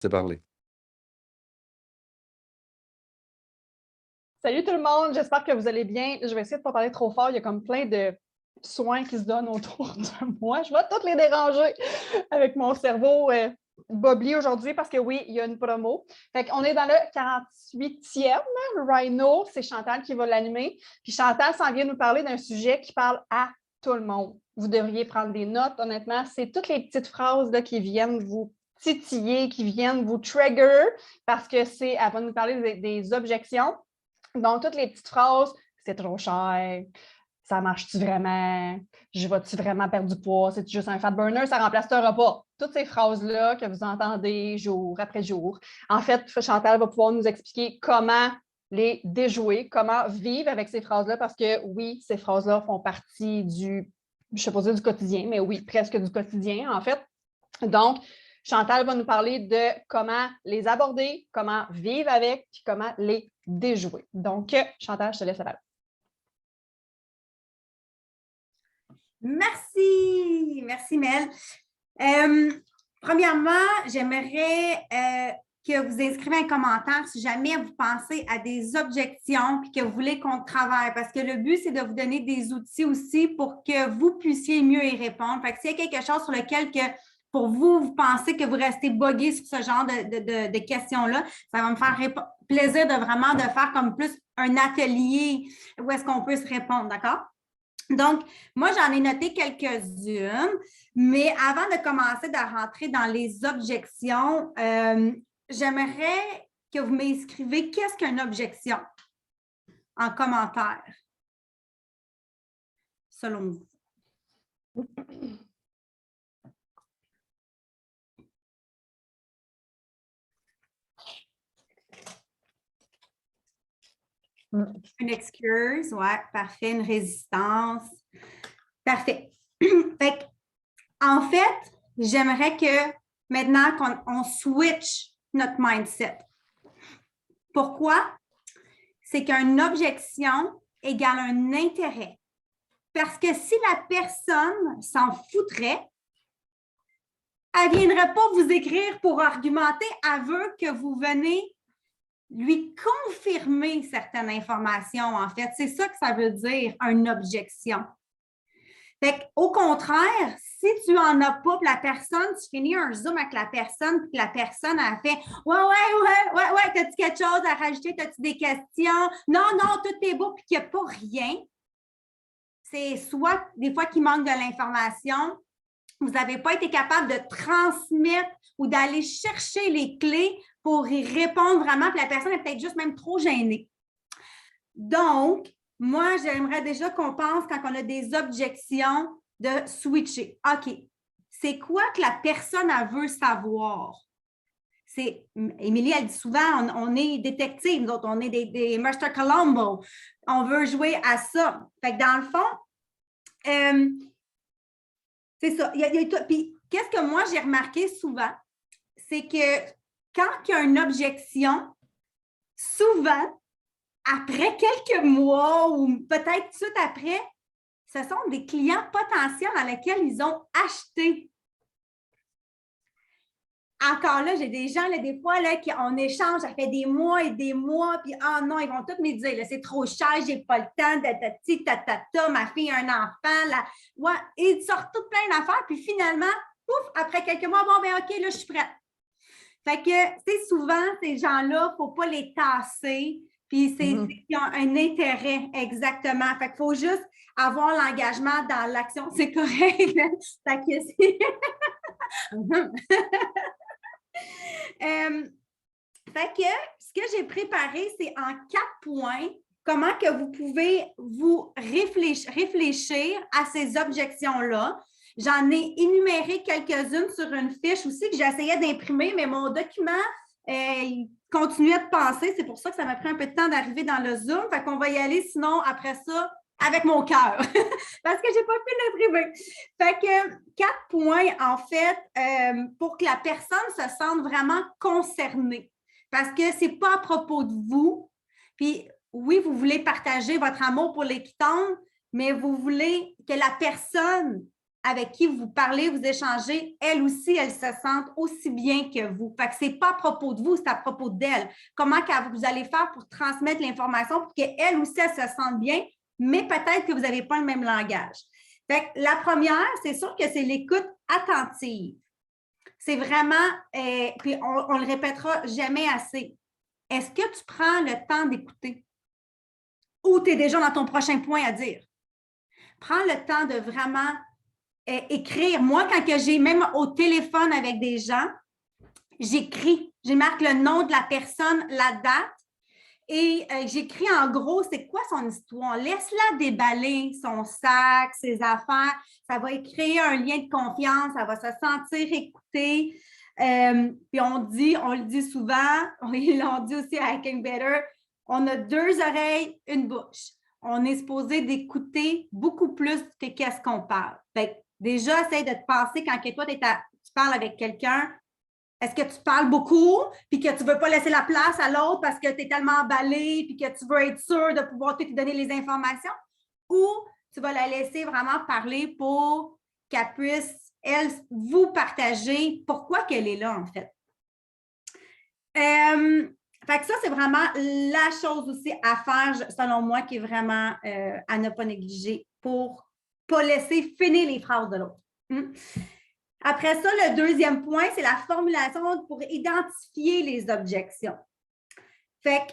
C'est parlé. Salut tout le monde, j'espère que vous allez bien. Je vais essayer de ne pas parler trop fort. Il y a comme plein de soins qui se donnent autour de moi. Je vais toutes les déranger avec mon cerveau bobli aujourd'hui parce que oui, il y a une promo. Fait qu'on est dans le 48e. Le Rhino, c'est Chantal qui va l'animer. Puis Chantal s'en vient nous parler d'un sujet qui parle à tout le monde. Vous devriez prendre des notes, honnêtement. C'est toutes les petites phrases là, qui viennent vous titiller, qui viennent vous trigger parce que elle va nous parler des objections. Donc, toutes les petites phrases, c'est trop cher, ça marche-tu vraiment, je vais-tu vraiment perdre du poids, c'est juste un fat burner, ça remplace ton repas. Toutes ces phrases-là que vous entendez jour après jour. En fait, Chantal va pouvoir nous expliquer comment les déjouer, comment vivre avec ces phrases-là, parce que oui, ces phrases-là font partie du, je ne sais pas dire du quotidien, mais oui, presque du quotidien, en fait. Donc, Chantal va nous parler de comment les aborder, comment vivre avec, puis comment les déjouer. Donc, Chantal, je te laisse la parole. Merci. Merci, Mel. Premièrement, j'aimerais que vous inscrivez un commentaire si jamais vous pensez à des objections et que vous voulez qu'on travaille, parce que le but, c'est de vous donner des outils aussi pour que vous puissiez mieux y répondre. Fait que s'il y a quelque chose sur lequel pour vous, vous pensez que vous restez bogué sur ce genre de questions-là, ça va me faire plaisir de vraiment de faire comme plus un atelier où est-ce qu'on peut se répondre, d'accord? Donc, moi, j'en ai noté quelques-unes, mais avant de commencer de rentrer dans les objections, j'aimerais que vous m'inscrivez qu'est-ce qu'une objection en commentaire, selon vous. Une excuse, oui, parfait, une résistance. Parfait. En fait, j'aimerais que maintenant qu'on switch notre mindset. Pourquoi? C'est qu'une objection égale un intérêt. Parce que si la personne s'en foutrait, elle ne viendrait pas vous écrire pour argumenter, elle veut que vous venez lui confirmer certaines informations, en fait. C'est ça que ça veut dire, une objection. Fait qu'au contraire, si tu n'en as pas, puis la personne, tu finis un Zoom avec la personne, puis la personne a fait ouais, t'as-tu quelque chose à rajouter? T'as-tu des questions? Non, tout est beau, puis qu'il n'y a pas rien. C'est soit des fois qu'il manque de l'information, vous n'avez pas été capable de transmettre ou d'aller chercher les clés pour y répondre vraiment, puis la personne est peut-être juste même trop gênée. Donc, moi, j'aimerais déjà qu'on pense, quand on a des objections, de switcher. OK, c'est quoi que la personne elle veut savoir? Émilie, elle dit souvent, on est détective, nous autres, on est des Mr. Columbo. On veut jouer à ça. Fait que dans le fond, c'est ça. Puis, qu'est-ce que moi, j'ai remarqué souvent? C'est que quand il y a une objection, souvent, après quelques mois ou peut-être tout de suite après, ce sont des clients potentiels dans lesquels ils ont acheté. Encore là, j'ai des gens, là, des fois, là, on échange, ça fait des mois et des mois, puis non, ils vont tous me dire, c'est trop cher, j'ai pas le temps, ma fille a un enfant, là. Ouais, ils sortent tout plein d'affaires, puis finalement, pouf, après quelques mois, bon, ben OK, là, je suis prête. Fait que, c'est souvent, ces gens-là, il ne faut pas les tasser, puis ils ont un intérêt, exactement. Fait qu'il faut juste avoir l'engagement dans l'action. C'est correct. Fait que fait que ce que j'ai préparé, c'est en 4 points, comment que vous pouvez vous réfléchir à ces objections-là. J'en ai énuméré quelques-unes sur une fiche aussi que j'essayais d'imprimer, mais mon document, il continuait de passer. C'est pour ça que ça m'a pris un peu de temps d'arriver dans le Zoom. Fait qu'on va y aller, sinon, après ça, avec mon cœur, parce que je n'ai pas pu l'imprimer. Fait que 4 points, en fait, pour que la personne se sente vraiment concernée. Parce que ce n'est pas à propos de vous. Puis, oui, vous voulez partager votre amour pour les Ketone, mais vous voulez que la personne avec qui vous parlez, vous échangez, elles aussi, elles se sentent aussi bien que vous. Fait que ce n'est pas à propos de vous, c'est à propos d'elles. Comment vous allez faire pour transmettre l'information pour qu'elles aussi, elles se sentent bien, mais peut-être que vous n'avez pas le même langage. Fait que la première, c'est sûr que c'est l'écoute attentive. C'est vraiment, puis on le répétera jamais assez. Est-ce que tu prends le temps d'écouter? Ou tu es déjà dans ton prochain point à dire? Prends le temps de vraiment écrire. Moi, quand j'ai même au téléphone avec des gens, j'écris. Je marque le nom de la personne, la date, et j'écris en gros, c'est quoi son histoire? Laisse-la déballer son sac, ses affaires. Ça va créer un lien de confiance. Elle va se sentir écoutée. Puis on le dit souvent, ils l'ont dit aussi à Hacking Better, on a 2 oreilles, une bouche. On est supposé d'écouter beaucoup plus que qu'est-ce qu'on parle. Fait que déjà, essaye de te penser quand toi, tu parles avec quelqu'un, est-ce que tu parles beaucoup puis que tu ne veux pas laisser la place à l'autre parce que tu es tellement emballé puis que tu veux être sûr de pouvoir te donner les informations? Ou tu vas la laisser vraiment parler pour qu'elle puisse, elle, vous partager pourquoi qu'elle est là, en fait. Fait que ça, c'est vraiment la chose aussi à faire, selon moi, qui est vraiment à ne pas négliger pour ne pas laisser finir les phrases de l'autre. Après ça, le deuxième point, c'est la formulation pour identifier les objections. Fait que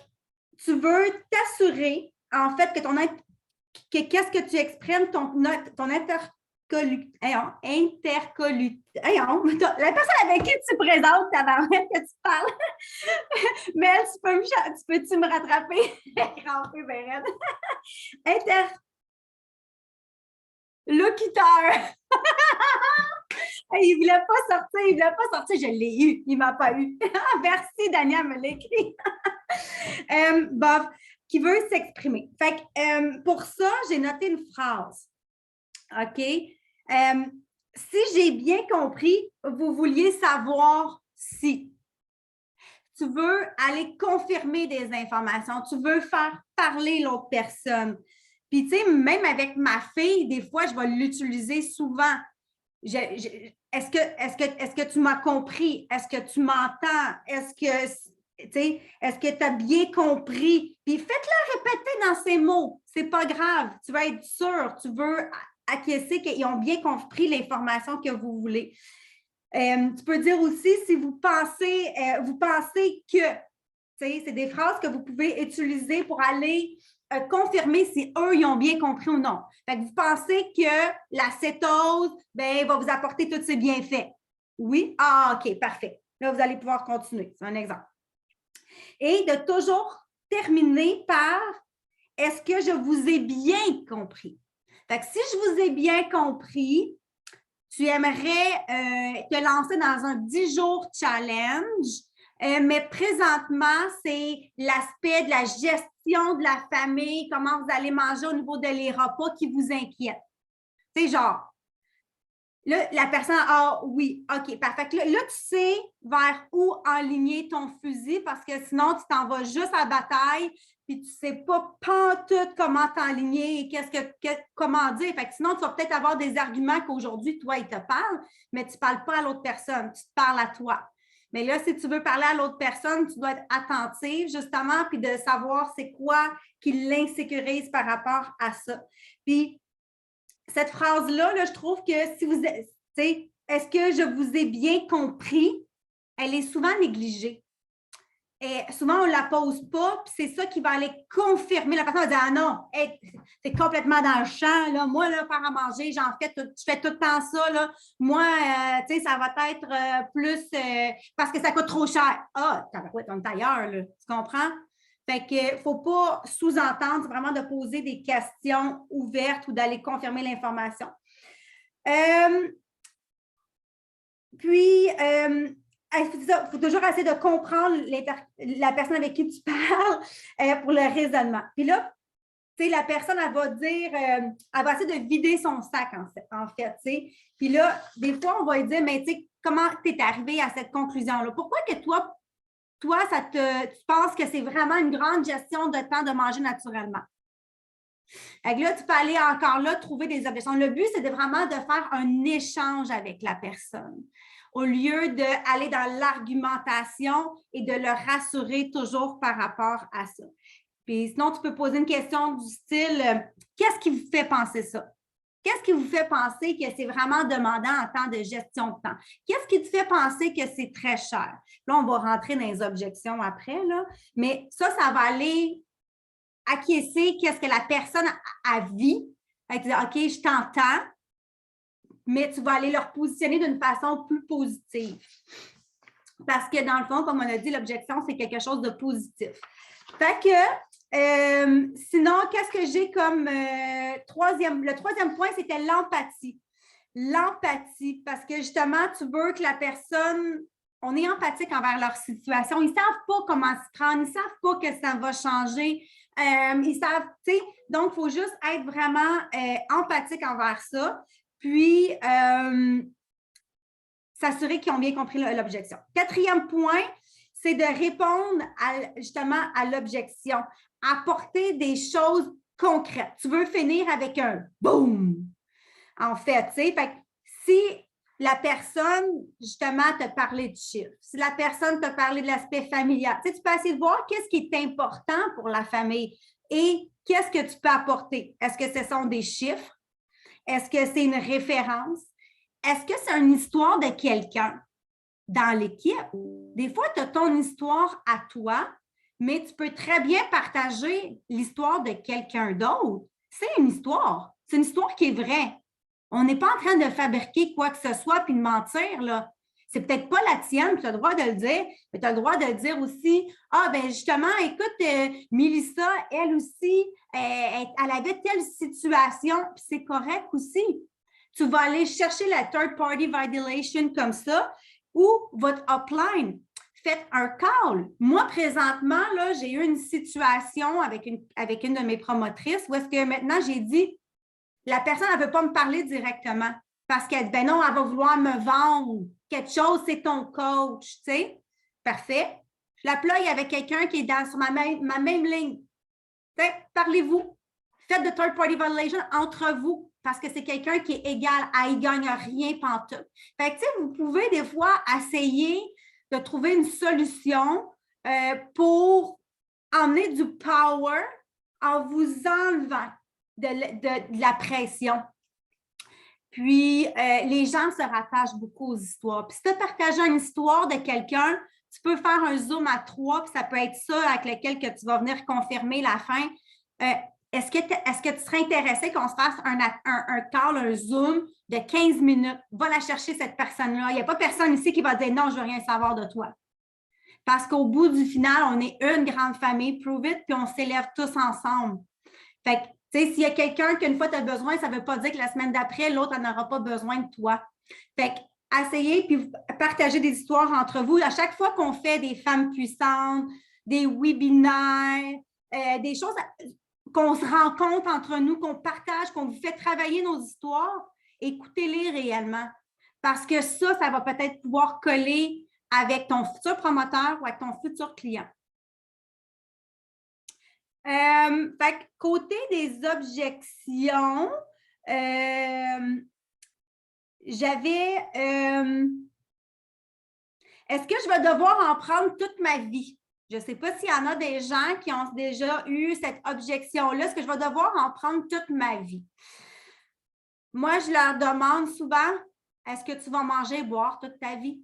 tu veux t'assurer, en fait, que qu'est-ce que tu exprimes, ton la personne avec qui tu présentes ta variante que tu parles. Mais tu peux-tu me rattraper? Interlocuteur. Il ne voulait pas sortir, je l'ai eu, il ne m'a pas eu. Merci, Daniel me l'a écrit. Bof, qui veut s'exprimer. Fait que, pour ça, j'ai noté une phrase. OK? Si j'ai bien compris, vous vouliez savoir si. Tu veux aller confirmer des informations, tu veux faire parler l'autre personne. Puis, tu sais, même avec ma fille, des fois, je vais l'utiliser souvent. Est-ce que tu m'as compris? Est-ce que tu m'entends? Est-ce que tu as bien compris? Puis faites-le répéter dans ces mots. C'est pas grave. Tu vas être sûr. Tu veux acquiescer qu'ils ont bien compris l'information que vous voulez. Tu peux dire aussi si vous pensez que, c'est des phrases que vous pouvez utiliser pour aller confirmer si eux, ils ont bien compris ou non. Fait que vous pensez que la cétose, va vous apporter tous ces bienfaits. Oui? Ah, OK, parfait. Là, vous allez pouvoir continuer. C'est un exemple. Et de toujours terminer par « Est-ce que je vous ai bien compris? » Fait que si je vous ai bien compris, tu aimerais te lancer dans un 10 jours challenge, mais présentement, c'est l'aspect de la gestion de la famille, comment vous allez manger au niveau de les repas qui vous inquiète. C'est genre, là, la personne, ah oui, OK, parfait. Là, tu sais vers où enligner ton fusil parce que sinon, tu t'en vas juste à la bataille puis tu ne sais pas pantoute comment t'enligner et comment dire. Fait que sinon, tu vas peut-être avoir des arguments qu'aujourd'hui, toi, il te parle, mais tu ne parles pas à l'autre personne, tu te parles à toi. Mais là, si tu veux parler à l'autre personne, tu dois être attentive, justement, puis de savoir c'est quoi qui l'insécurise par rapport à ça. Puis, cette phrase-là, là, je trouve que si vous êtes, est-ce que je vous ai bien compris? Elle est souvent négligée. Et souvent, on ne la pose pas, puis c'est ça qui va aller confirmer. La personne va dire « Ah non, hey, c'est complètement dans le champ. Là. Moi, là, faire à manger, je fais tout le temps ça. Là. Moi, ça va être plus parce que ça coûte trop cher. Ah, on est ailleurs, là. Tu comprends? Fait qu'il ne faut pas sous-entendre, vraiment de poser des questions ouvertes ou d'aller confirmer l'information. Il faut toujours essayer de comprendre la personne avec qui tu parles pour le raisonnement. Puis là, la personne, elle va dire, elle va essayer de vider son sac, en fait. Puis là, des fois, on va lui dire, mais comment tu es arrivé à cette conclusion-là? Pourquoi que toi, tu penses que c'est vraiment une grande gestion de temps de manger naturellement? Fait que là, tu peux aller encore là trouver des objections. Le but, c'est vraiment de faire un échange avec la personne au lieu d'aller dans l'argumentation et de le rassurer toujours par rapport à ça. Puis sinon, tu peux poser une question du style « Qu'est-ce qui vous fait penser ça? Qu'est-ce qui vous fait penser que c'est vraiment demandant en temps de gestion de temps? Qu'est-ce qui te fait penser que c'est très cher? » Là, on va rentrer dans les objections après, là. Mais ça va aller acquiescer qu'est-ce que la personne a vit. Elle te dit « OK, je t'entends », mais tu vas aller leur positionner d'une façon plus positive. Parce que dans le fond, comme on a dit, l'objection, c'est quelque chose de positif. Fait que, sinon, qu'est-ce que j'ai comme le troisième point, c'était l'empathie. L'empathie, parce que justement, tu veux que la personne, on est empathique envers leur situation. Ils ne savent pas comment se prendre, ils ne savent pas que ça va changer. Ils savent, tu sais, donc il faut juste être vraiment empathique envers ça. Puis, s'assurer qu'ils ont bien compris l'objection. Quatrième point, c'est de répondre justement à l'objection, apporter des choses concrètes. Tu veux finir avec un « boum ». En fait, tu sais, si la personne, justement, t'a parlé de chiffres, si la personne t'a parlé de l'aspect familial, tu sais, tu peux essayer de voir qu'est-ce qui est important pour la famille et qu'est-ce que tu peux apporter. Est-ce que ce sont des chiffres? Est-ce que c'est une référence? Est-ce que c'est une histoire de quelqu'un dans l'équipe? Des fois, tu as ton histoire à toi, mais tu peux très bien partager l'histoire de quelqu'un d'autre. C'est une histoire. C'est une histoire qui est vraie. On n'est pas en train de fabriquer quoi que ce soit puis de mentir, là. C'est peut-être pas la tienne, tu as le droit de le dire, mais tu as le droit de dire aussi « Ah, ben justement, écoute, Mélissa, elle aussi, elle avait telle situation, puis c'est correct aussi. » Tu vas aller chercher la third-party validation comme ça ou votre upline. Faites un call. Moi, présentement, là, j'ai eu une situation avec une de mes promotrices où est-ce que maintenant, j'ai dit la personne, elle ne veut pas me parler directement parce qu'elle dit, ben non, elle va vouloir me vendre quelque chose, c'est ton coach, tu sais. Parfait. Je la ploie avec quelqu'un qui est sur ma même ligne. Parlez-vous. Faites de third-party validation entre vous parce que c'est quelqu'un qui est égal à il ne gagne rien pantoute. Fait que, tu sais, vous pouvez des fois essayer de trouver une solution pour emmener du power en vous enlevant de la pression. Puis, les gens se rattachent beaucoup aux histoires. Puis, si tu as partagé une histoire de quelqu'un, tu peux faire un zoom à 3, puis ça peut être ça avec lequel que tu vas venir confirmer la fin. Est-ce que tu serais intéressé qu'on se fasse un call, un zoom de 15 minutes? Va la chercher, cette personne-là. Il n'y a pas personne ici qui va dire « Non, je ne veux rien savoir de toi. » Parce qu'au bout du final, on est une grande famille, prove it, puis on s'élève tous ensemble. Fait que, tu sais, s'il y a quelqu'un qu'une fois tu as besoin, ça ne veut pas dire que la semaine d'après, l'autre n'aura pas besoin de toi. Fait que, essayez puis partager des histoires entre vous. À chaque fois qu'on fait des femmes puissantes, des webinaires, des choses qu'on se rencontre entre nous, qu'on partage, qu'on vous fait travailler nos histoires, écoutez-les réellement. Parce que ça va peut-être pouvoir coller avec ton futur promoteur ou avec ton futur client. Fait que côté des objections, j'avais est-ce que je vais devoir en prendre toute ma vie? Je ne sais pas s'il y en a des gens qui ont déjà eu cette objection-là. Est-ce que je vais devoir en prendre toute ma vie? Moi, je leur demande souvent, est-ce que tu vas manger et boire toute ta vie?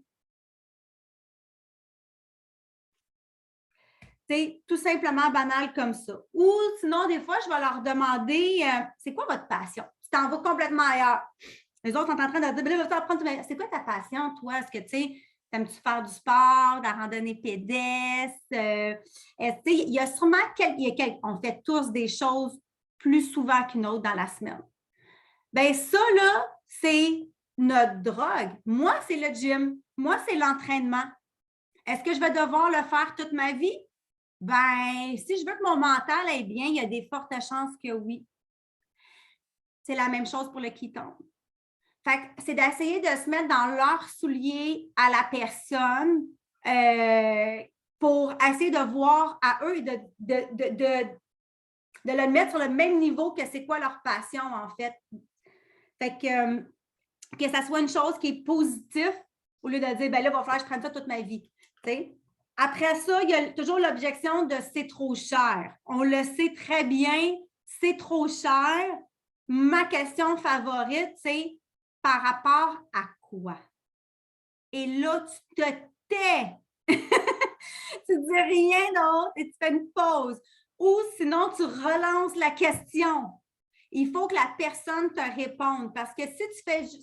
C'est tout simplement banal comme ça. Ou sinon, des fois, je vais leur demander, c'est quoi votre passion? Tu t'en vas complètement ailleurs. Les autres sont en train de dire, c'est quoi ta passion, toi? Est-ce que, tu sais, aimes-tu faire du sport, de la randonnée pédestre? Il y a sûrement on fait tous des choses plus souvent qu'une autre dans la semaine. Bien, ça, là, c'est notre drogue. Moi, c'est le gym. Moi, c'est l'entraînement. Est-ce que je vais devoir le faire toute ma vie? Ben, si je veux que mon mental aille bien, il y a des fortes chances que oui. C'est la même chose pour le ketone. Fait que c'est d'essayer de se mettre dans leurs souliers à la personne pour essayer de voir à eux et de le mettre sur le même niveau que c'est quoi leur passion, en fait. Fait que ça soit une chose qui est positive au lieu de dire, ben là, il va falloir que je prenne ça toute ma vie. T'sais? Après ça, il y a toujours l'objection de c'est trop cher. On le sait très bien, c'est trop cher. Ma question favorite, c'est par rapport à quoi? Et là, tu te tais. Tu ne dis rien d'autre et tu fais une pause. Ou sinon, tu relances la question. Il faut que la personne te réponde. Parce que si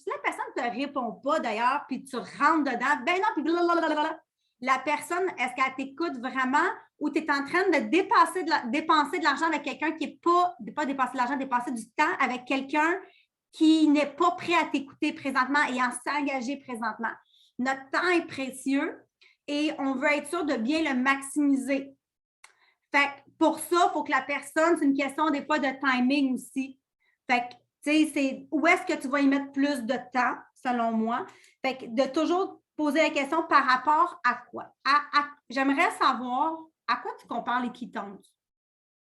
la personne ne te répond pas d'ailleurs, puis tu rentres dedans, ben non, puis blablabla. La personne, est-ce qu'elle t'écoute vraiment ou tu es en train de dépenser de l'argent avec quelqu'un qui n'est pas dépenser de l'argent, dépenser du temps avec quelqu'un qui n'est pas prêt à t'écouter présentement et à s'engager présentement. Notre temps est précieux et on veut être sûr de bien le maximiser. Fait que pour ça, il faut que la personne, c'est une question des fois de timing aussi. Fait que, tu sais, c'est où est-ce que tu vas y mettre plus de temps, selon moi. Fait que de toujours poser la question par rapport à quoi? J'aimerais savoir à quoi tu compares les quittances.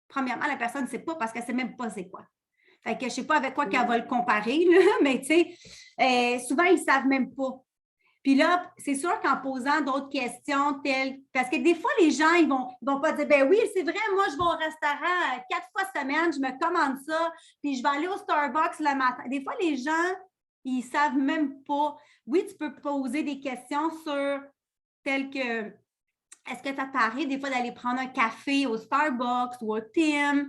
Premièrement, la personne ne sait pas parce qu'elle ne sait même pas c'est quoi. Fait que je ne sais pas avec quoi qu'elle va le comparer, là, mais tu sais, souvent, ils ne savent même pas. Puis là, c'est sûr qu'en posant d'autres questions telles, parce que des fois, les gens, ils vont pas dire, ben oui, c'est vrai, moi, je vais au restaurant 4 fois semaine, je me commande ça, puis je vais aller au Starbucks le matin. Des fois, les gens, ils savent même pas. Oui, tu peux poser des questions sur telles que, est-ce que ça t'arrive des fois d'aller prendre un café au Starbucks ou au Tim?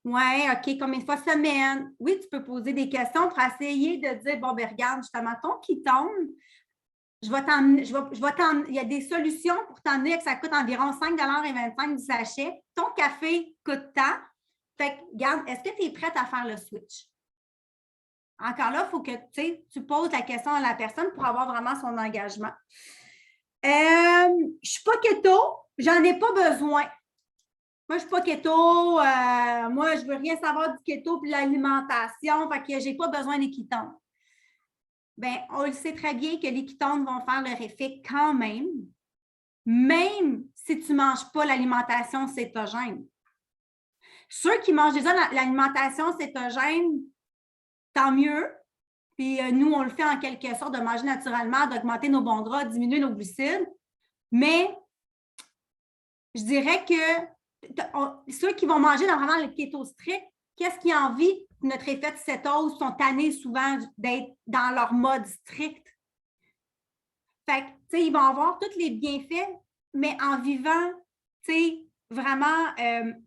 Ouais, OK, combien de fois semaine? Oui, tu peux poser des questions pour essayer de dire, bon, ben regarde, justement, ton qui tombe, je vais t'emmener, il y a des solutions pour t'emmener que ça coûte environ 5,25 du sachet. Ton café coûte tant. Fait que, regarde, est-ce que tu es prête à faire le switch? Encore là, il faut que tu poses la question à la personne pour avoir vraiment son engagement. Je ne suis pas keto, j'en ai pas besoin. Moi, je ne suis pas keto. Moi, je ne veux rien savoir du keto et de l'alimentation. Fait que je n'ai pas besoin des ketones. Bien, on le sait très bien que les ketones vont faire leur effet quand même si tu ne manges pas l'alimentation cétogène. Ceux qui mangent déjà l'alimentation cétogène, tant mieux. Puis nous, on le fait en quelque sorte de manger naturellement, d'augmenter nos bons gras, diminuer nos glucides. Mais je dirais que ceux qui vont manger normalement le keto strict, qu'est-ce qui en vit notre effet de cétose sont tannés souvent d'être dans leur mode strict. Fait que, tu sais, ils vont avoir tous les bienfaits, mais en vivant, tu sais, vraiment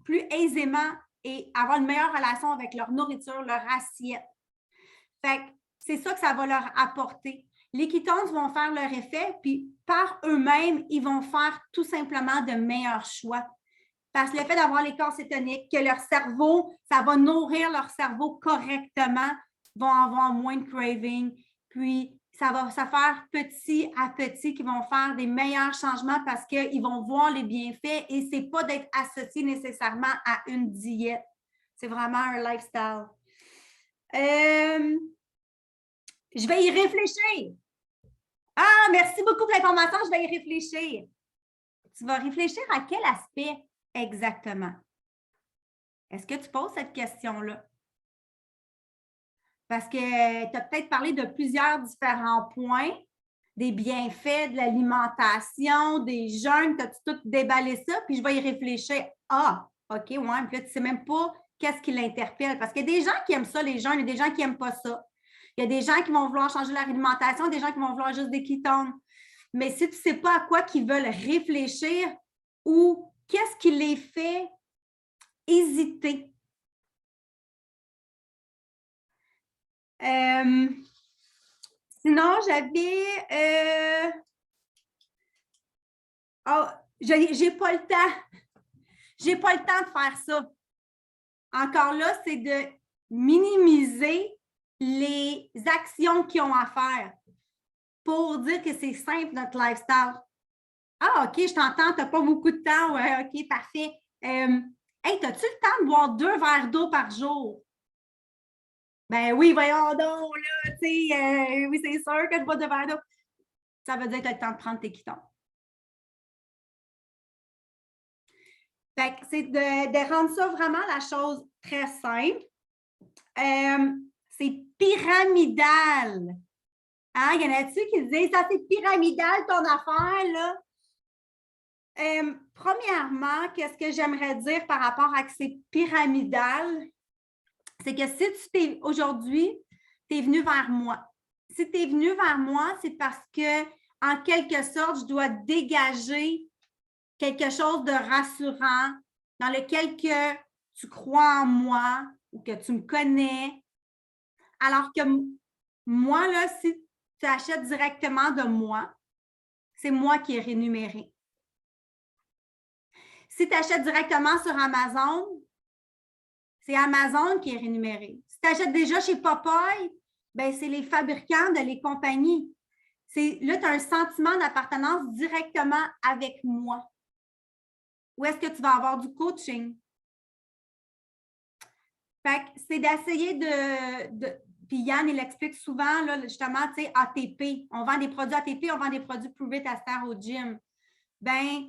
plus aisément et avoir une meilleure relation avec leur nourriture, leur assiette. Fait que c'est ça que ça va leur apporter. Les ketones vont faire leur effet, puis par eux-mêmes, ils vont faire tout simplement de meilleurs choix. Parce que le fait d'avoir les corps cétoniques, que leur cerveau, ça va nourrir leur cerveau correctement, vont avoir moins de craving, puis ça va se faire petit à petit qu'ils vont faire des meilleurs changements parce qu'ils vont voir les bienfaits et ce n'est pas d'être associé nécessairement à une diète. C'est vraiment un lifestyle. Je vais y réfléchir. Ah, merci beaucoup pour l'information. Je vais y réfléchir. Tu vas réfléchir à quel aspect exactement? Est-ce que tu poses cette question-là? Parce que tu as peut-être parlé de plusieurs différents points, des bienfaits de l'alimentation, des jeûnes, tu as tout déballé ça, puis je vais y réfléchir. Ah, OK, ouais, puis là, tu ne sais même pas qu'est-ce qui l'interpelle. Parce qu'il y a des gens qui aiment ça, les jeûnes, et des gens qui n'aiment pas ça. Il y a des gens qui vont vouloir changer leur alimentation, des gens qui vont vouloir juste des ketones. Mais si tu ne sais pas à quoi qu'ils veulent réfléchir ou qu'est-ce qui les fait hésiter. Sinon, j'avais... Oh, j'ai pas le temps. J'ai pas le temps de faire ça. Encore là, c'est de minimiser les actions qu'ils ont à faire pour dire que c'est simple, notre lifestyle. Ah, OK, je t'entends, tu n'as pas beaucoup de temps. Ouais, OK, parfait. Hey, as-tu le temps de boire 2 verres d'eau par jour? Ben oui, voyons donc, là, tu sais, oui, c'est sûr que je bois 2 verres d'eau. Ça veut dire que tu as le temps de prendre tes ketones. Fait que c'est de rendre ça vraiment la chose très simple. C'est pyramidal. Hein? Il y en a-tu qui disent ça, c'est pyramidal ton affaire, là? Premièrement, qu'est-ce que j'aimerais dire par rapport à que c'est pyramidal? C'est que si aujourd'hui, tu es venu vers moi. Si tu es venu vers moi, c'est parce que, en quelque sorte, je dois dégager quelque chose de rassurant dans lequel que tu crois en moi ou que tu me connais. Alors que moi, là, si tu achètes directement de moi, c'est moi qui est rémunéré. Si tu achètes directement sur Amazon, c'est Amazon qui est rémunéré. Si tu achètes déjà chez Popeye, ben c'est les fabricants de les compagnies. Là, tu as un sentiment d'appartenance directement avec moi. Où est-ce que tu vas avoir du coaching? Fait que c'est d'essayer puis Yann, il explique souvent, là, justement, tu sais, ATP. On vend des produits ATP, on vend des produits Prove It à Star au gym. Ben,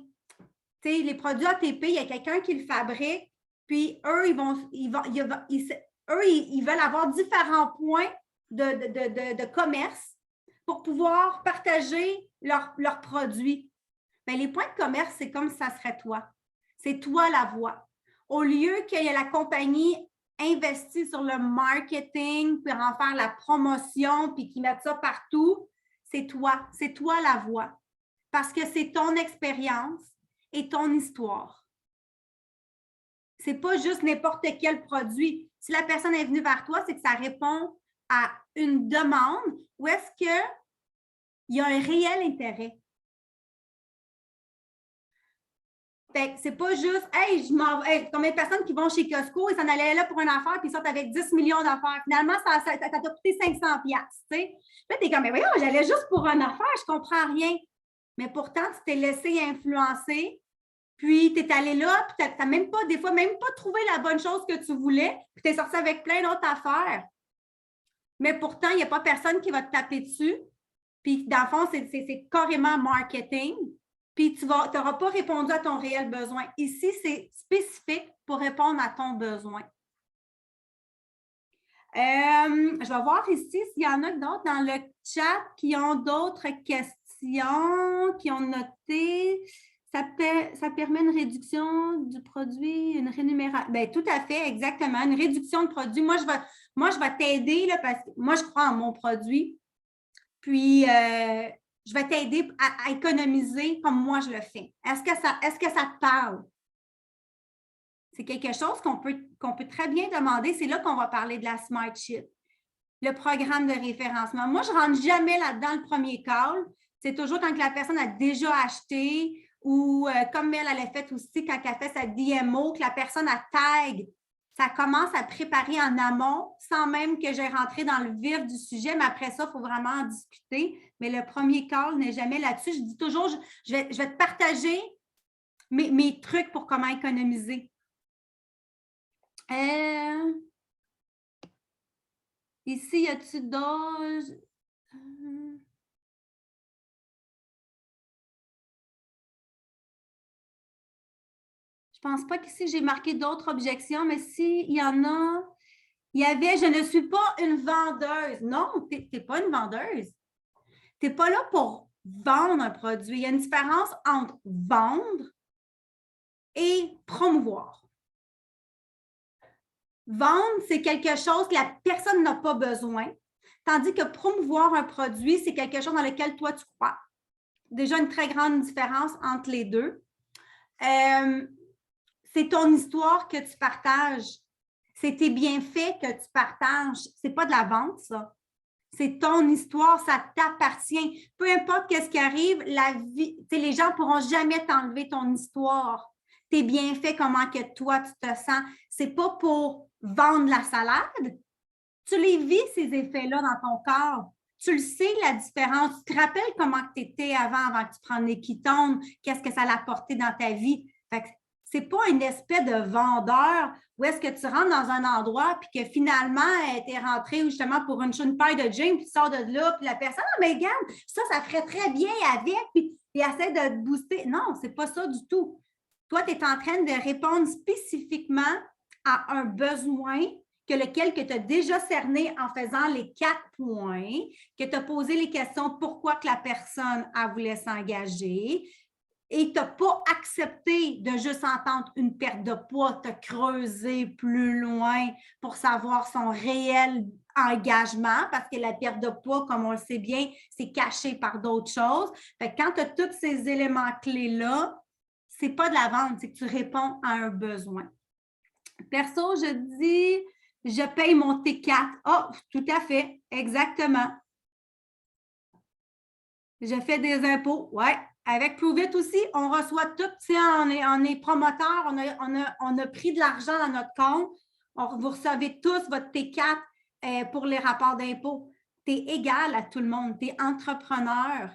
tu sais, les produits ATP, il y a quelqu'un qui le fabrique, puis eux, ils veulent avoir différents points de commerce pour pouvoir partager leurs produits. Bien, les points de commerce, c'est comme si ça serait toi. C'est toi la voix. Au lieu qu'il y ait la compagnie investie sur le marketing, puis en faire la promotion, puis qu'ils mettent ça partout, c'est toi la voix. Parce que c'est ton expérience et ton histoire. Ce n'est pas juste n'importe quel produit. Si la personne est venue vers toi, c'est que ça répond à une demande ou est-ce qu'il y a un réel intérêt? C'est pas juste, hey, combien de personnes qui vont chez Costco et s'en allaient là pour une affaire puis ils sortent avec 10 millions d'affaires. Finalement, ça t'a coûté 500$. Là, tu es comme, mais voyons, j'allais juste pour une affaire, je comprends rien. Mais pourtant, tu t'es laissé influencer, puis tu es allé là, puis tu n'as même pas, des fois, même pas trouvé la bonne chose que tu voulais, puis tu es sorti avec plein d'autres affaires. Mais pourtant, il n'y a pas personne qui va te taper dessus. Puis, dans le fond, c'est carrément marketing. Puis, tu n'auras pas répondu à ton réel besoin. Ici, c'est spécifique pour répondre à ton besoin. Je vais voir ici s'il y en a d'autres dans le chat qui ont d'autres questions, qui ont noté. Ça permet une réduction du produit, une rémunération. Bien, tout à fait, exactement. Une réduction de produit. Moi, je vais t'aider parce que moi, je crois en mon produit. Puis, je vais t'aider à économiser comme moi je le fais. Est-ce que ça te parle? C'est quelque chose qu'on peut très bien demander. C'est là qu'on va parler de la Smart Sheet, le programme de référencement. Moi, je ne rentre jamais là-dedans le premier call. C'est toujours quand la personne a déjà acheté ou comme elle a fait aussi quand elle fait sa DMO, que la personne a tag. Ça commence à préparer en amont sans même que j'aie rentré dans le vif du sujet, mais après ça, il faut vraiment en discuter. Mais le premier call n'est jamais là-dessus. Je dis toujours, je vais te partager mes trucs pour comment économiser. Ici, y a-t-il d'autres? Je ne pense pas qu'ici, j'ai marqué d'autres objections, mais s'il y en a, il y avait « Je ne suis pas une vendeuse ». Non, tu n'es pas une vendeuse. Tu n'es pas là pour vendre un produit. Il y a une différence entre vendre et promouvoir. Vendre, c'est quelque chose que la personne n'a pas besoin, tandis que promouvoir un produit, c'est quelque chose dans lequel toi, tu crois. Déjà, une très grande différence entre les deux. C'est ton histoire que tu partages. C'est tes bienfaits que tu partages. Ce n'est pas de la vente, ça. C'est ton histoire, ça t'appartient. Peu importe ce qui arrive, la vie, les gens ne pourront jamais t'enlever ton histoire. Tes bienfaits, comment que toi, tu te sens. Ce n'est pas pour vendre la salade. Tu les vis, ces effets-là, dans ton corps. Tu le sais, la différence. Tu te rappelles comment tu étais avant que tu prennes les ketones, qu'est-ce que ça a apporté dans ta vie. Ce n'est pas une espèce de vendeur où est-ce que tu rentres dans un endroit puis que finalement, tu es rentré justement pour une paire de jeans puis tu sors de là puis la personne, ah, mais regarde, ça ferait très bien avec puis essaie de te booster. Non, ce n'est pas ça du tout. Toi, tu es en train de répondre spécifiquement à un besoin que tu as déjà cerné en faisant les 4 points, que tu as posé les questions pourquoi que la personne a voulu s'engager et tu n'as pas accepté de juste entendre une perte de poids, te creuser plus loin pour savoir son réel engagement, parce que la perte de poids, comme on le sait bien, c'est caché par d'autres choses. Fait que quand tu as tous ces éléments clés-là, ce n'est pas de la vente, c'est que tu réponds à un besoin. Perso, je dis, je paye mon T4. Oh, tout à fait, exactement. Je fais des impôts, oui. Avec Prove It aussi, on reçoit tout. On est promoteur, on a pris de l'argent dans notre compte. Vous recevez tous votre T4 pour les rapports d'impôts. Tu es égal à tout le monde. Tu es entrepreneur.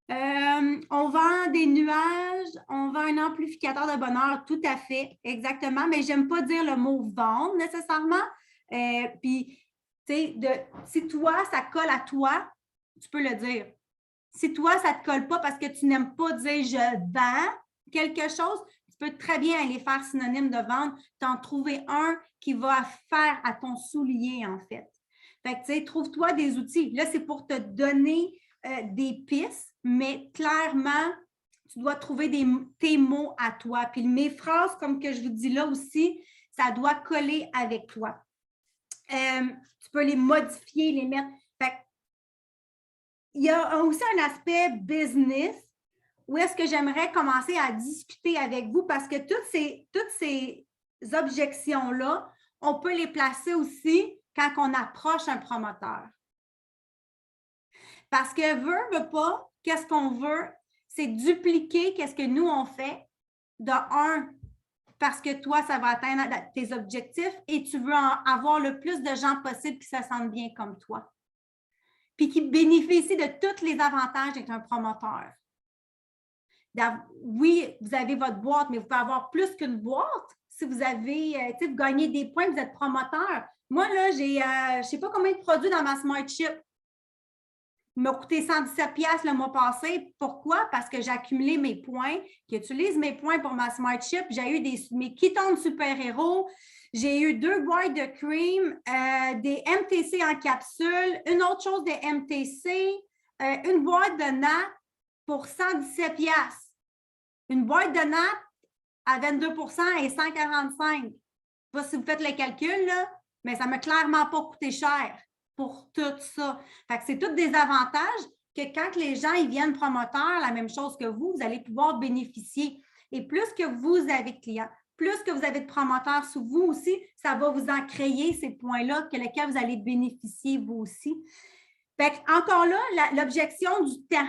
On vend des nuages, on vend un amplificateur de bonheur, tout à fait, exactement, mais j'aime pas dire le mot vendre nécessairement. Puis, tu sais, si toi, ça colle à toi, tu peux le dire. Si toi, ça ne te colle pas parce que tu n'aimes pas dire je vends quelque chose, tu peux très bien aller faire synonyme de vendre, t'en trouver un qui va faire à ton soulier, en fait. Fait que, tu sais, trouve-toi des outils. Là, c'est pour te donner des pistes, mais clairement, tu dois trouver tes mots à toi. Puis mes phrases, comme que je vous dis là aussi, ça doit coller avec toi. Tu peux les modifier, les mettre. Fait, il y a aussi un aspect business où est-ce que j'aimerais commencer à discuter avec vous parce que toutes ces objections-là, on peut les placer aussi quand on approche un promoteur. Parce que veut pas, qu'est-ce qu'on veut? C'est dupliquer qu'est-ce que nous, on fait de un, parce que toi, ça va atteindre tes objectifs et tu veux avoir le plus de gens possible qui se sentent bien comme toi. Puis qui bénéficient de tous les avantages d'être un promoteur. Oui, vous avez votre boîte, mais vous pouvez avoir plus qu'une boîte. Si vous avez, vous gagnez des points, vous êtes promoteur. Moi, là, j'ai, je ne sais pas combien de produits dans ma Smart Chip. Il m'a coûté 117$ le mois passé. Pourquoi? Parce que j'ai accumulé mes points, qui utilisent mes points pour ma Smart Chip. J'ai eu mes kitons de super-héros. J'ai eu 2 boîtes de cream, des MTC en capsule, une autre chose des MTC, une boîte de nattes pour 117$. Une boîte de nattes à 22% et 145$. Je ne sais pas si vous faites le calcul, là, mais ça ne m'a clairement pas coûté cher pour tout ça. Fait que c'est tous des avantages que quand les gens ils viennent promoteurs, la même chose que vous allez pouvoir bénéficier. Et plus que vous avez de clients, plus que vous avez de promoteurs sous vous aussi, ça va vous en créer ces points-là que lesquels vous allez bénéficier vous aussi. Fait que, encore là, l'objection du temps.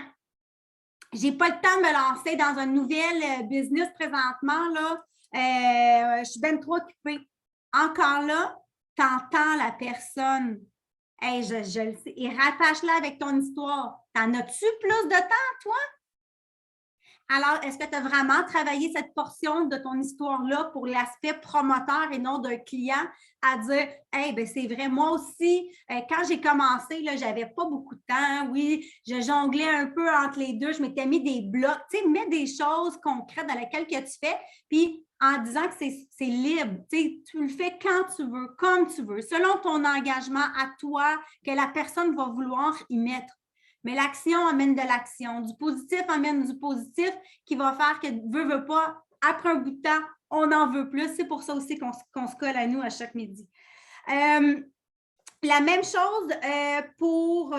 Je n'ai pas le temps de me lancer dans un nouvel business présentement. Là. Je suis bien trop occupée. Encore là, tu entends la personne. Hey, je le sais. Et rattache-la avec ton histoire. T'en as-tu plus de temps, toi? Alors, est-ce que tu as vraiment travaillé cette portion de ton histoire-là pour l'aspect promoteur et non d'un client à dire hey, ben c'est vrai, moi aussi, quand j'ai commencé, je n'avais pas beaucoup de temps. Oui, je jonglais un peu entre les deux, je m'étais mis des blocs. Tu sais, mets des choses concrètes dans lesquelles que tu fais, puis en disant que c'est libre. Tu le fais quand tu veux, comme tu veux, selon ton engagement à toi, que la personne va vouloir y mettre. Mais l'action amène de l'action. Du positif amène du positif qui va faire que veut pas, après un bout de temps, on en veut plus. C'est pour ça aussi qu'on se colle à nous à chaque midi. La même chose pour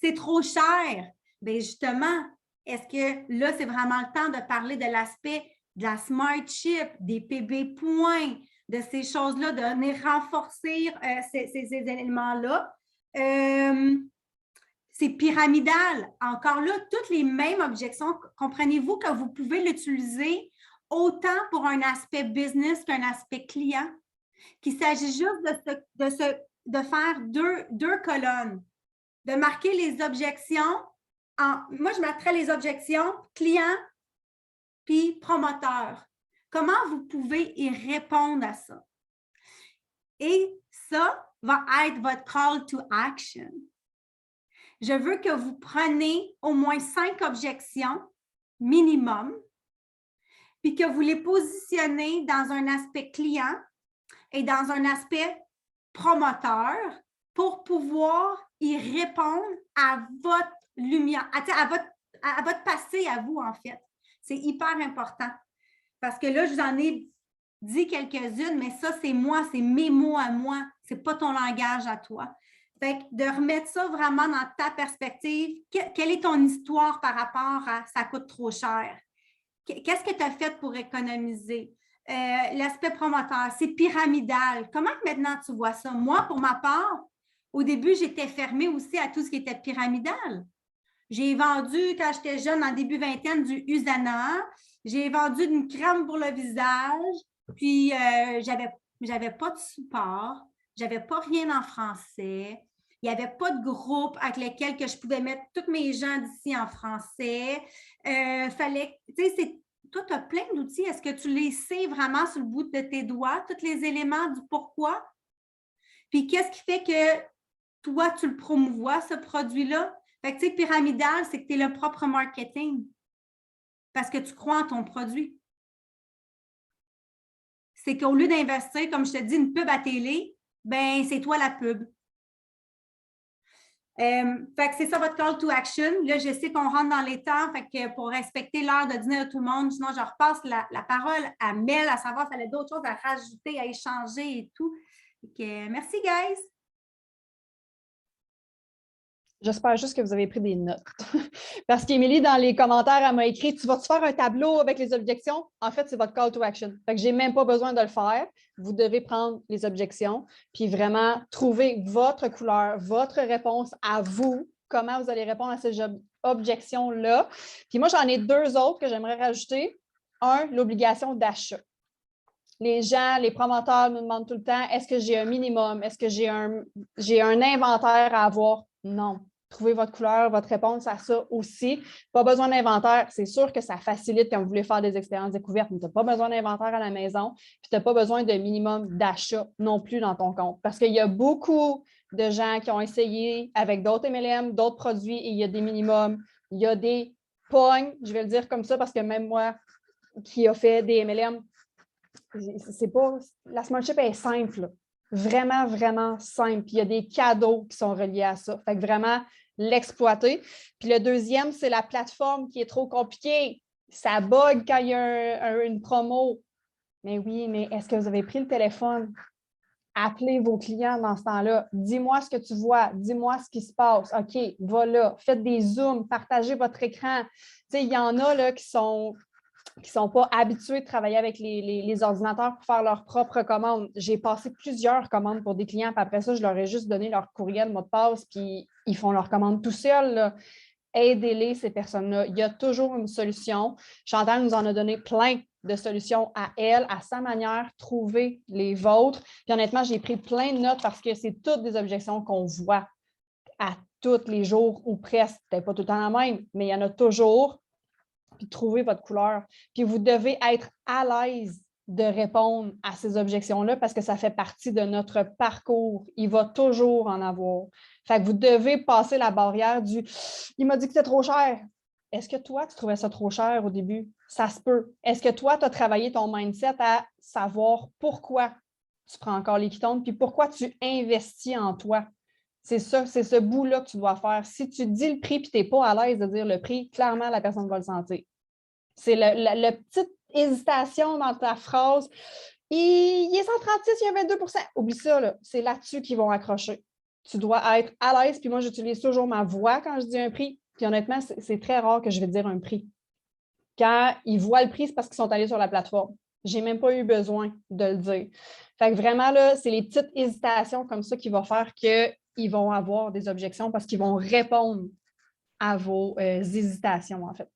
c'est trop cher. Bien justement, est-ce que là, c'est vraiment le temps de parler de l'aspect de la Smart Chip, des PB points, de ces choses-là, de venir renforcer ces éléments-là? C'est pyramidal. Encore là, toutes les mêmes objections. Comprenez-vous que vous pouvez l'utiliser autant pour un aspect business qu'un aspect client, qu'il s'agit juste de faire deux colonnes, de marquer les objections. Moi, je mettrais les objections client puis promoteur. Comment vous pouvez y répondre à ça? Et ça va être votre call to action. Je veux que vous preniez au moins 5 objections minimum puis que vous les positionnez dans un aspect client et dans un aspect promoteur pour pouvoir y répondre à votre lumière, à votre passé à vous, en fait. C'est hyper important. Parce que là, je vous en ai dit quelques-unes, mais ça, c'est moi, c'est mes mots à moi. Ce n'est pas ton langage à toi. Fait que de remettre ça vraiment dans ta perspective, quelle est ton histoire par rapport à ça coûte trop cher? Qu'est-ce que tu as fait pour économiser? L'aspect promoteur, c'est pyramidal. Comment maintenant tu vois ça? Moi, pour ma part, au début, j'étais fermée aussi à tout ce qui était pyramidal. J'ai vendu, quand j'étais jeune, en début vingtaine, du Usana. J'ai vendu une crème pour le visage. Puis, j'avais pas de support. J'avais pas rien en français. Il n'y avait pas de groupe avec lequel que je pouvais mettre tous mes gens d'ici en français. Fallait, tu sais, toi, tu as plein d'outils. Est-ce que tu les sais vraiment sur le bout de tes doigts, tous les éléments du pourquoi? Puis, qu'est-ce qui fait que toi, tu le promouvois, ce produit-là? Fait que, tu sais, pyramidal, c'est que tu es le propre marketing parce que tu crois en ton produit. C'est qu'au lieu d'investir, comme je te dis, une pub à télé, ben c'est toi la pub. Fait que c'est ça votre call to action. Là, je sais qu'on rentre dans les temps, fait que pour respecter l'heure de dîner de tout le monde, sinon je repasse la parole à Mel, à savoir si elle a d'autres choses à rajouter, à échanger et tout. Fait que, merci, guys! J'espère juste que vous avez pris des notes. Parce qu'Émilie, dans les commentaires, elle m'a écrit « Tu vas-tu faire un tableau avec les objections? » En fait, c'est votre call to action. Fait que je n'ai même pas besoin de le faire. Vous devez prendre les objections puis vraiment trouver votre couleur, votre réponse à vous, comment vous allez répondre à ces objections-là. Puis moi, j'en ai deux autres que j'aimerais rajouter. Un, l'obligation d'achat. Les gens, les promoteurs nous demandent tout le temps, est-ce que j'ai un minimum? Est-ce que j'ai un inventaire à avoir? Non. Trouvez votre couleur, votre réponse à ça aussi. Pas besoin d'inventaire. C'est sûr que ça facilite quand vous voulez faire des expériences découvertes, mais tu n'as pas besoin d'inventaire à la maison. Puis tu n'as pas besoin de minimum d'achat non plus dans ton compte. Parce qu'il y a beaucoup de gens qui ont essayé avec d'autres MLM, d'autres produits, et il y a des minimums. Il y a des pognes, je vais le dire comme ça, parce que même moi qui a fait des MLM, c'est pas. La Smartship est simple. Là. Vraiment, vraiment simple. Puis il y a des cadeaux qui sont reliés à ça. Fait que vraiment, l'exploiter. Puis le deuxième, c'est la plateforme qui est trop compliquée. Ça bug quand il y a une promo. Mais oui, mais est-ce que vous avez pris le téléphone? Appelez vos clients dans ce temps-là. Dis-moi ce que tu vois. Dis-moi ce qui se passe. OK, va là. Faites des zooms. Partagez votre écran. Tu sais, il y en a là, qui sont pas habitués de travailler avec les ordinateurs pour faire leurs propres commandes. J'ai passé plusieurs commandes pour des clients, puis après ça, je leur ai juste donné leur courriel, mot de passe, puis ils font leurs commandes tout seuls. Là. Aidez-les, ces personnes-là. Il y a toujours une solution. Chantal nous en a donné plein de solutions à elle, à sa manière, trouver les vôtres. Puis honnêtement, j'ai pris plein de notes parce que c'est toutes des objections qu'on voit à tous les jours ou presque. Peut-être pas tout le temps la même, mais il y en a toujours. Puis trouver votre couleur. Puis vous devez être à l'aise de répondre à ces objections-là parce que ça fait partie de notre parcours. Il va toujours en avoir. Fait que vous devez passer la barrière du « il m'a dit que c'était trop cher ». Est-ce que toi, tu trouvais ça trop cher au début? Ça se peut. Est-ce que toi, tu as travaillé ton mindset à savoir pourquoi tu prends encore les ketones puis pourquoi tu investis en toi? C'est ça, c'est ce bout-là que tu dois faire. Si tu dis le prix et tu n'es pas à l'aise de dire le prix, clairement, la personne va le sentir. C'est la petite hésitation dans ta phrase. Il est 136, il y a 22 %. Oublie ça, là. C'est là-dessus qu'ils vont accrocher. Tu dois être à l'aise. Puis moi, j'utilise toujours ma voix quand je dis un prix. Puis honnêtement, c'est très rare que je vais dire un prix. Quand ils voient le prix, c'est parce qu'ils sont allés sur la plateforme. Je n'ai même pas eu besoin de le dire. Fait que vraiment, là, c'est les petites hésitations comme ça qui vont faire qu'ils vont avoir des objections parce qu'ils vont répondre à vos hésitations, en fait.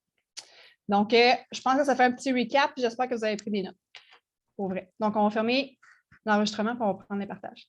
Donc, je pense que ça fait un petit recap. J'espère que vous avez pris des notes. Pour vrai. Donc, on va fermer l'enregistrement et on va prendre les partages.